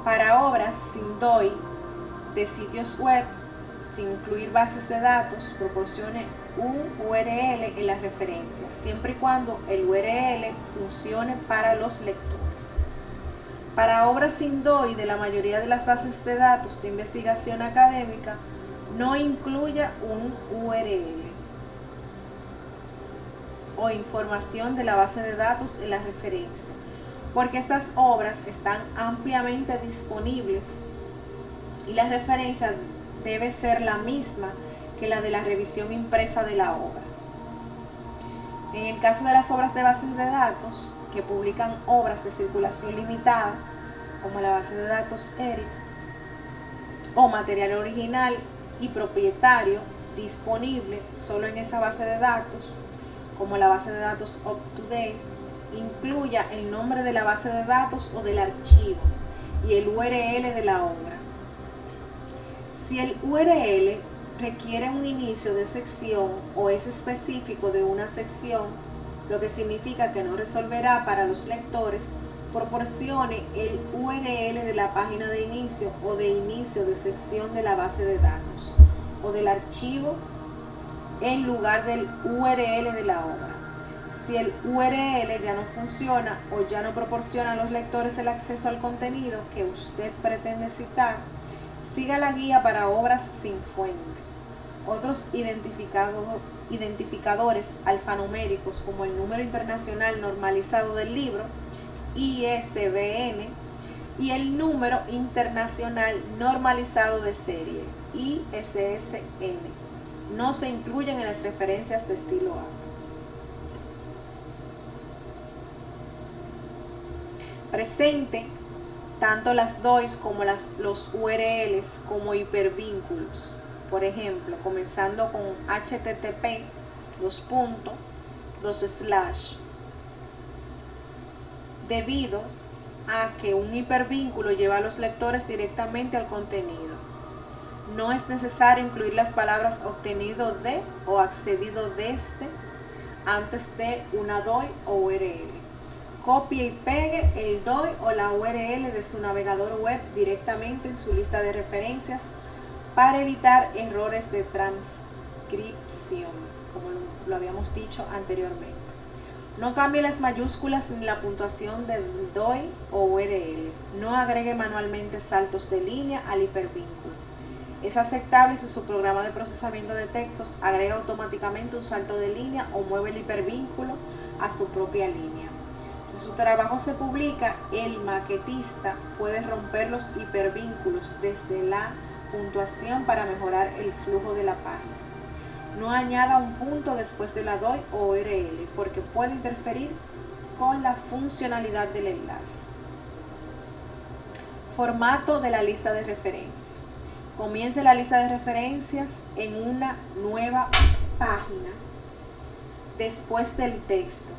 Para obras sin DOI de sitios web, sin incluir bases de datos, proporcione un URL en la referencia, siempre y cuando el URL funcione para los lectores. Para obras sin DOI de la mayoría de las bases de datos de investigación académica, no incluya un URL o información de la base de datos en la referencia, porque estas obras están ampliamente disponibles y la referencia debe ser la misma que la de la revisión impresa de la obra. En el caso de las obras de bases de datos que publican obras de circulación limitada, como la base de datos ERIC, o material original y propietario disponible solo en esa base de datos, como la base de datos Up to Date, incluya el nombre de la base de datos o del archivo y el URL de la obra. Si el URL requiere un inicio de sección o es específico de una sección, lo que significa que no resolverá para los lectores, proporcione el URL de la página de inicio o de inicio de sección de la base de datos o del archivo en lugar del URL de la obra. Si el URL ya no funciona o ya no proporciona a los lectores el acceso al contenido que usted pretende citar, siga la guía para obras sin fuente. Otros identificadores alfanuméricos como el número internacional normalizado del libro, ISBN, y el número internacional normalizado de serie, ISSN, no se incluyen en las referencias de estilo A. Presente tanto las DOIs como los URLs como hipervínculos. Por ejemplo, comenzando con http, // debido a que un hipervínculo lleva a los lectores directamente al contenido. No es necesario incluir las palabras obtenido de o accedido desde antes de una DOI o URL. Copie y pegue el DOI o la URL de su navegador web directamente en su lista de referencias para evitar errores de transcripción, como lo habíamos dicho anteriormente. No cambie las mayúsculas ni la puntuación del DOI o URL. No agregue manualmente saltos de línea al hipervínculo. Es aceptable si su programa de procesamiento de textos agrega automáticamente un salto de línea o mueve el hipervínculo a su propia línea. Si su trabajo se publica, el maquetista puede romper los hipervínculos desde la puntuación para mejorar el flujo de la página. No añada un punto después de la DOI o URL porque puede interferir con la funcionalidad del enlace. Formato de la lista de referencia. Comience la lista de referencias en una nueva página después del texto.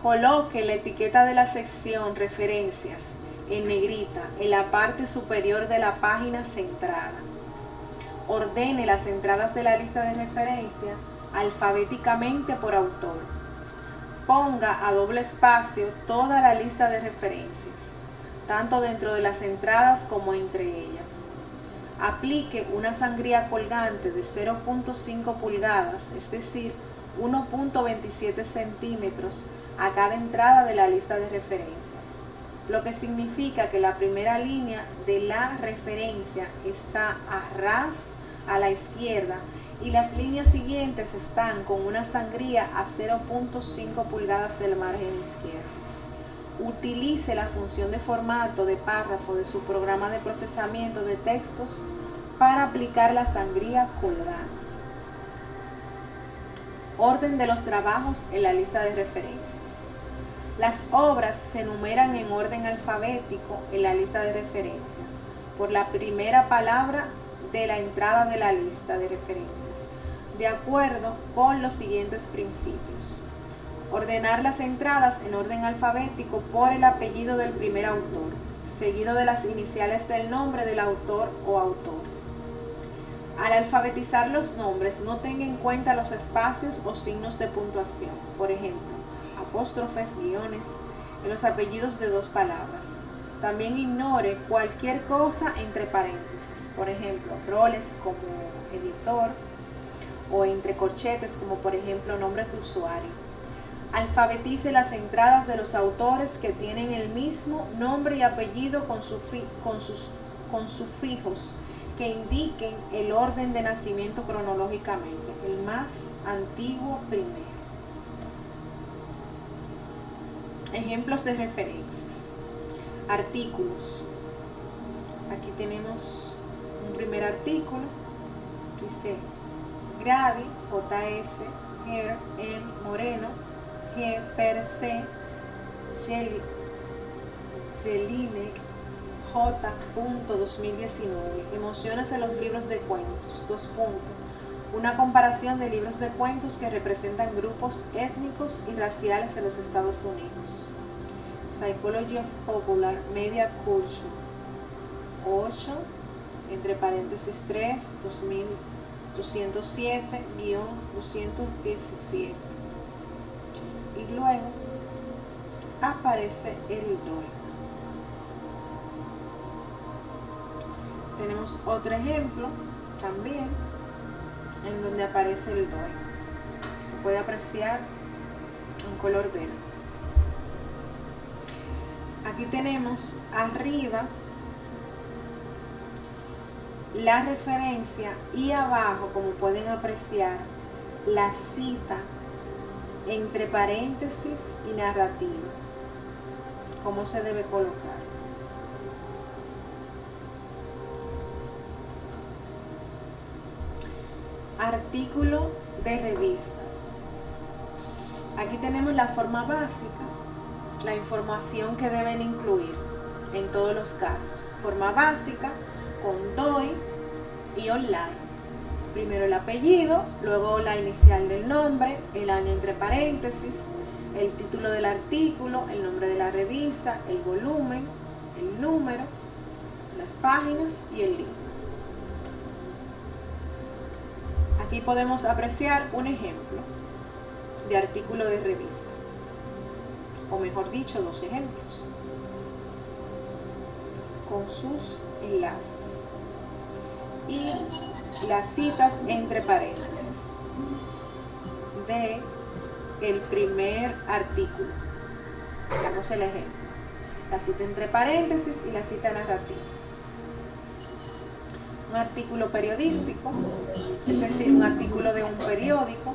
Coloque la etiqueta de la sección Referencias en negrita en la parte superior de la página centrada. Ordene las entradas de la lista de referencia alfabéticamente por autor. Ponga a doble espacio toda la lista de referencias, tanto dentro de las entradas como entre ellas. Aplique una sangría colgante de 0.5 pulgadas, es decir, 1.27 centímetros a cada entrada de la lista de referencias, lo que significa que la primera línea de la referencia está a ras a la izquierda y las líneas siguientes están con una sangría a 0.5 pulgadas del margen izquierdo. Utilice la función de formato de párrafo de su programa de procesamiento de textos para aplicar la sangría colgante. Orden de los trabajos en la lista de referencias. Las obras se enumeran en orden alfabético en la lista de referencias por la primera palabra de la entrada de la lista de referencias, de acuerdo con los siguientes principios. Ordenar las entradas en orden alfabético por el apellido del primer autor, seguido de las iniciales del nombre del autor o autores. Al alfabetizar los nombres, no tenga en cuenta los espacios o signos de puntuación, por ejemplo, apóstrofes, guiones, en los apellidos de dos palabras. También ignore cualquier cosa entre paréntesis, por ejemplo, roles como editor, o entre corchetes como por ejemplo nombres de usuario. Alfabetice las entradas de los autores que tienen el mismo nombre y apellido con sufijos que indiquen el orden de nacimiento cronológicamente, el más antiguo primero. Ejemplos de referencias. Artículos. Aquí tenemos un primer artículo. Dice Grady, JS, Ger, M, Moreno, G, Per C, Jelinek, J. 2019. Emociones en los libros de cuentos. 2 puntos. Una comparación de libros de cuentos que representan grupos étnicos y raciales en los Estados Unidos. Psychology of Popular Media Culture. 8, entre paréntesis 3, 2207-217. Y luego aparece el DOI. Tenemos otro ejemplo también en donde aparece el DOI. Se puede apreciar en color verde. Aquí tenemos arriba la referencia y abajo, como pueden apreciar, la cita entre paréntesis y narrativa. ¿Cómo se debe colocar? Artículo de revista. Aquí tenemos la forma básica, la información que deben incluir en todos los casos. Forma básica con DOI y online. Primero el apellido, luego la inicial del nombre, el año entre paréntesis, el título del artículo, el nombre de la revista, el volumen, el número, las páginas y el link. Aquí podemos apreciar un ejemplo de artículo de revista, o mejor dicho, 2 ejemplos, con sus enlaces y las citas entre paréntesis de el primer artículo. Veamos el ejemplo: la cita entre paréntesis y la cita narrativa. Un artículo periodístico, es decir, un artículo de un periódico.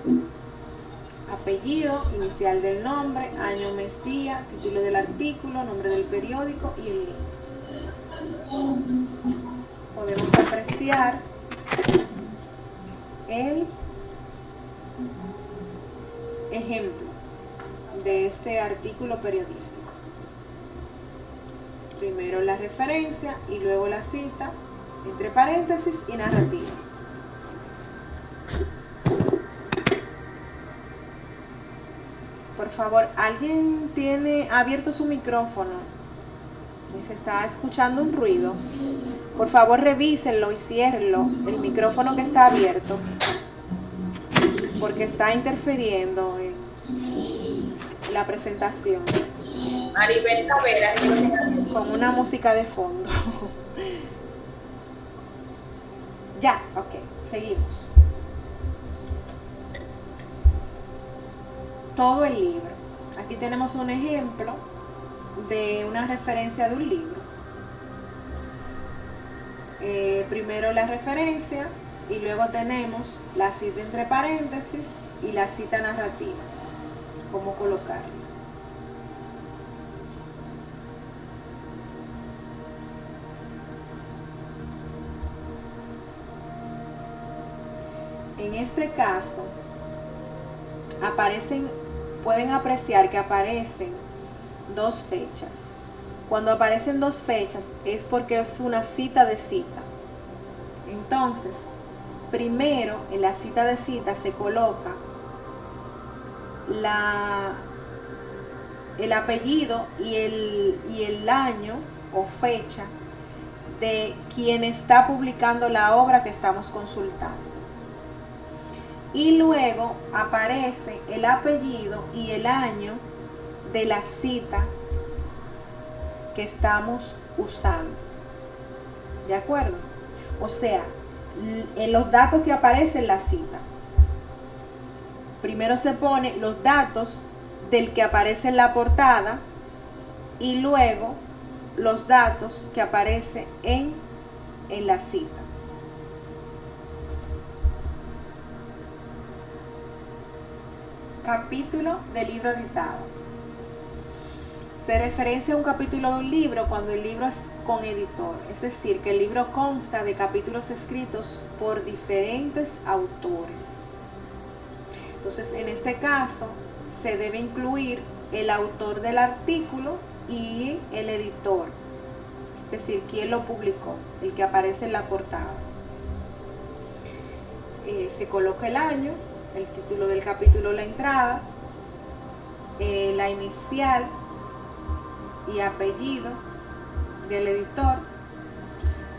Apellido, inicial del nombre, año, mes, día, título del artículo, nombre del periódico y el link. Podemos apreciar el ejemplo de este artículo periodístico. Primero la referencia y luego la cita entre paréntesis y narrativa. Por favor, ¿alguien tiene abierto su micrófono y se está escuchando un ruido? Por favor, revísenlo y ciérrenlo, el micrófono que está abierto, porque está interfiriendo en la presentación. Maribel Tavera, Con una música de fondo. Ya, ok, seguimos. Todo el libro. Aquí tenemos un ejemplo de una referencia de un libro. Primero la referencia y luego tenemos la cita entre paréntesis y la cita narrativa. ¿Cómo colocarla? En este caso, pueden apreciar que aparecen 2 fechas. Cuando aparecen 2 fechas es porque es una cita de cita. Entonces, primero en la cita de cita se coloca el apellido y el año o fecha de quien está publicando la obra que estamos consultando. Y luego aparece el apellido y el año de la cita que estamos usando. ¿De acuerdo? O sea, en los datos que aparecen en la cita. Primero se pone los datos del que aparece en la portada y luego los datos que aparecen en la cita. Capítulo del libro editado. Se referencia a un capítulo de un libro cuando el libro es con editor, es decir, que el libro consta de capítulos escritos por diferentes autores. Entonces, en este caso, se debe incluir el autor del artículo y el editor, es decir, quién lo publicó, el que aparece en la portada. Se coloca el año, el título del capítulo, la entrada, la inicial y apellido del editor,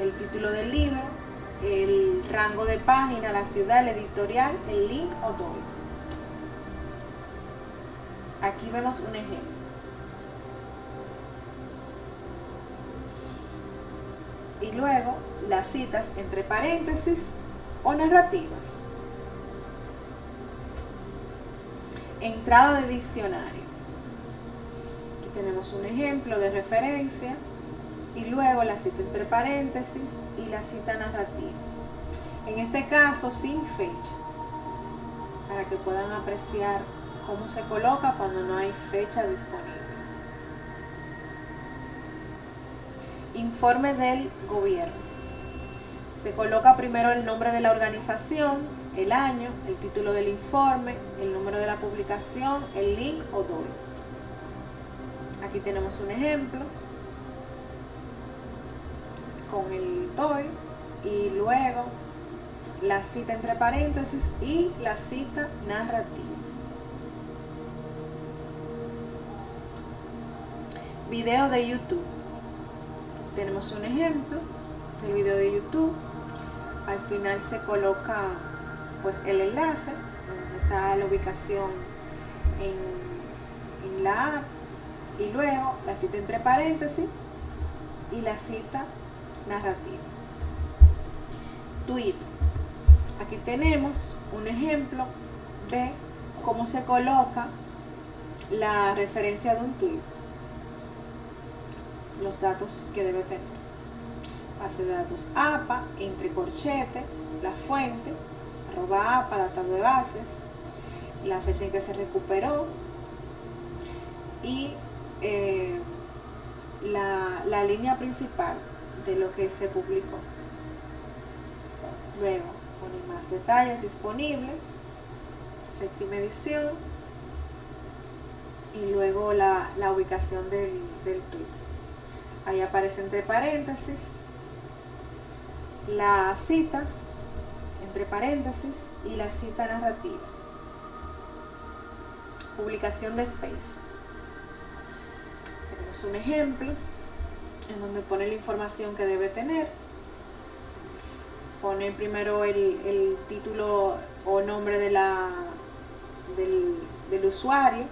el título del libro, el rango de página, la ciudad, el editorial, el link o DOI. Aquí vemos un ejemplo. Y luego las citas entre paréntesis o narrativas. Entrada de diccionario. Aquí tenemos un ejemplo de referencia y luego la cita entre paréntesis y la cita narrativa. En este caso sin fecha, para que puedan apreciar cómo se coloca cuando no hay fecha disponible. Informe del gobierno. Se coloca primero el nombre de la organización, el año, el título del informe, el número de la publicación, el link o DOI. Aquí tenemos un ejemplo con el DOI y luego la cita entre paréntesis y la cita narrativa. Video de YouTube. Tenemos un ejemplo del video de YouTube. Al final se coloca pues el enlace donde está la ubicación en la app y luego la cita entre paréntesis y la cita narrativa. Tweet. Aquí tenemos un ejemplo de cómo se coloca la referencia de un tweet. Los datos que debe tener. Base de datos APA, entre corchete, la fuente, @APA, data de bases, la fecha en que se recuperó y la línea principal de lo que se publicó. Luego pone más detalles disponibles, séptima edición y luego la ubicación del tweet. Ahí aparece entre paréntesis la cita entre paréntesis y la cita narrativa. Publicación de Facebook. Tenemos un ejemplo en donde pone la información que debe tener. Pone primero el título o nombre del usuario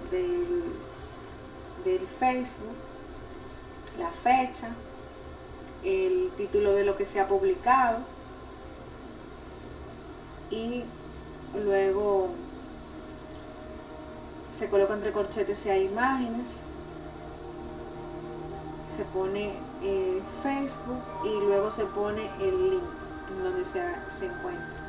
del Facebook, la fecha, el título de lo que se ha publicado y luego se coloca entre corchetes si hay imágenes, se pone Facebook y luego se pone el link en donde se encuentra.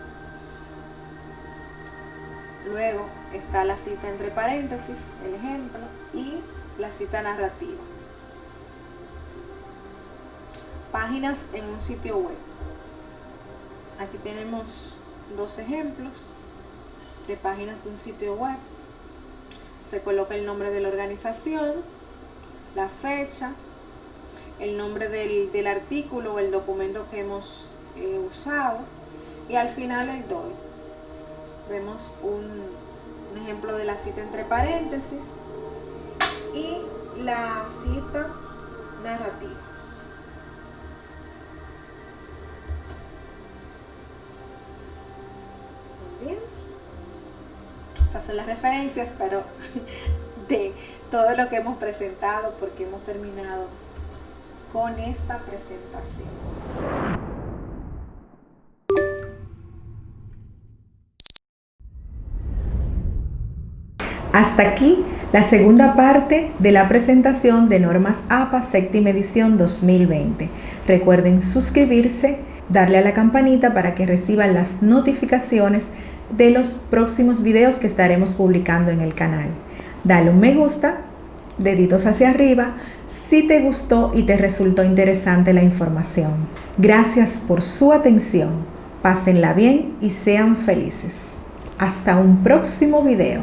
Luego está la cita entre paréntesis, el ejemplo, y la cita narrativa. Páginas en un sitio web. Aquí tenemos dos ejemplos de páginas de un sitio web. Se coloca el nombre de la organización, la fecha, el nombre del artículo o el documento que hemos usado y al final el DOI. Vemos un ejemplo de la cita entre paréntesis y la cita narrativa. Muy bien. Estas son las referencias, pero de todo lo que hemos presentado, porque hemos terminado con esta presentación. Hasta aquí la segunda parte de la presentación de Normas APA séptima edición 2020. Recuerden suscribirse, darle a la campanita para que reciban las notificaciones de los próximos videos que estaremos publicando en el canal. Dale un me gusta, deditos hacia arriba, si te gustó y te resultó interesante la información. Gracias por su atención. Pásenla bien y sean felices. Hasta un próximo video.